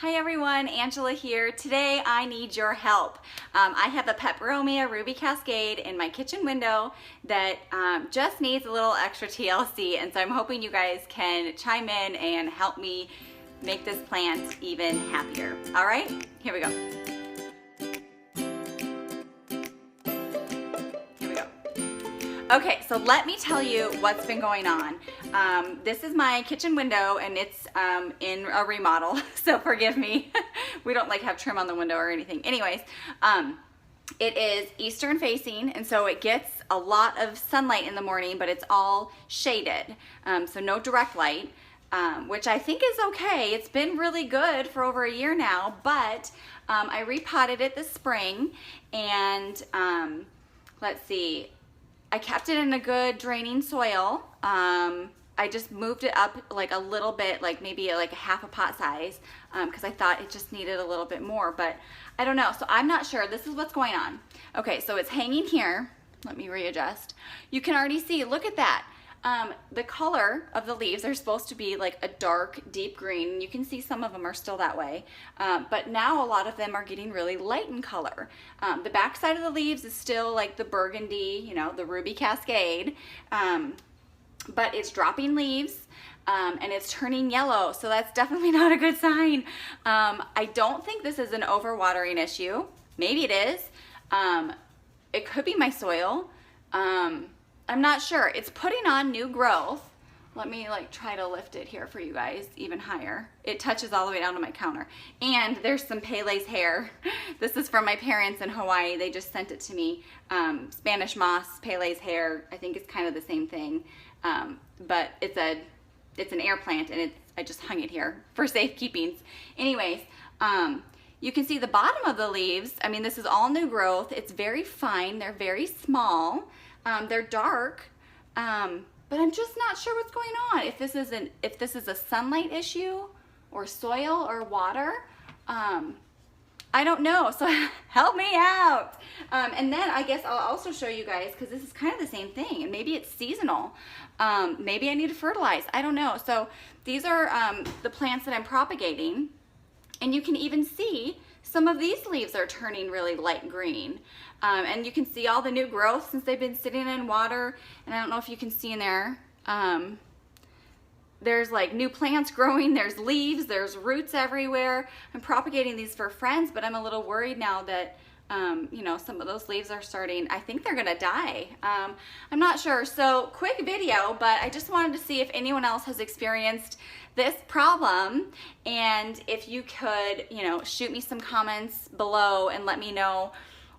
Hi everyone, Angela here. Today I need your help. I have a peperomia ruby cascade in my kitchen window that just needs a little extra TLC, and so I'm hoping you guys can chime in and help me make this plant even happier. All right, here we go. Okay, so let me tell you what's been going on. This is my kitchen window and it's in a remodel, so forgive me. We don't like have trim on the window or anything. Anyways, it is eastern facing, and so it gets a lot of sunlight in the morning, but it's all shaded, so no direct light, which I think is okay. It's been really good for over a year now, but I repotted it this spring, and let's see, I kept it in a good draining soil. I just moved it up like a little bit, like maybe like a half a pot size, because I thought it just needed a little bit more, but I don't know. So I'm not sure. This is what's going on. Okay, so it's hanging here. Let me readjust. You can already see, look at that. The color of the leaves are supposed to be like a dark, deep green. You can see some of them are still that way, but now a lot of them are getting really light in color. The back side of the leaves is still like the burgundy, you know, the ruby cascade, but it's dropping leaves, and it's turning yellow, so that's definitely not a good sign. I don't think this is an overwatering issue. Maybe it is. It could be my soil. I'm not sure. It's putting on new growth. Let me like try to lift it here for you guys even higher. It touches all the way down to my counter. And there's some Pele's hair. This is from my parents in Hawaii. They just sent it to me. Spanish moss, Pele's hair. I think it's kind of the same thing. But it's an air plant, and I just hung it here for safekeepings. Anyways, you can see the bottom of the leaves. I mean, this is all new growth. It's very fine. They're very small. They're dark, but I'm just not sure what's going on. If this is a sunlight issue or soil or water, I don't know. So help me out. And then I guess I'll also show you guys, because this is kind of the same thing, and maybe it's seasonal. Maybe I need to fertilize. I don't know. So these are the plants that I'm propagating, and you can even see some of these leaves are turning really light green. And you can see all the new growth since they've been sitting in water. And I don't know if you can see in there, there's like new plants growing, there's leaves, there's roots everywhere. I'm propagating these for friends, but I'm a little worried now that you know, some of those leaves are starting, I think they're gonna die. I'm not sure. So quick video, but I just wanted to see if anyone else has experienced this problem, and if you could, you know, shoot me some comments below and let me know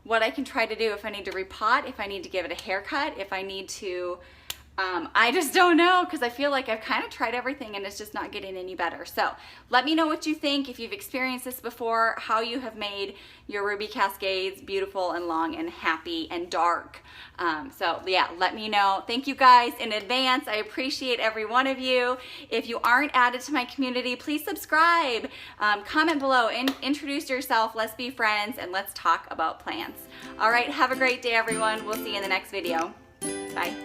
what I can try to do, if I need to repot, if I need to give it a haircut, if I need to, I just don't know, because I feel like I've kind of tried everything and it's just not getting any better. So let me know what you think, if you've experienced this before, how you have made your ruby cascades beautiful and long and happy and dark. So yeah, let me know. Thank you guys in advance. I appreciate every one of you. If you aren't added to my community, please subscribe, comment below, and introduce yourself. Let's be friends and let's talk about plants. All right, have a great day, everyone. We'll see you in the next video. Bye.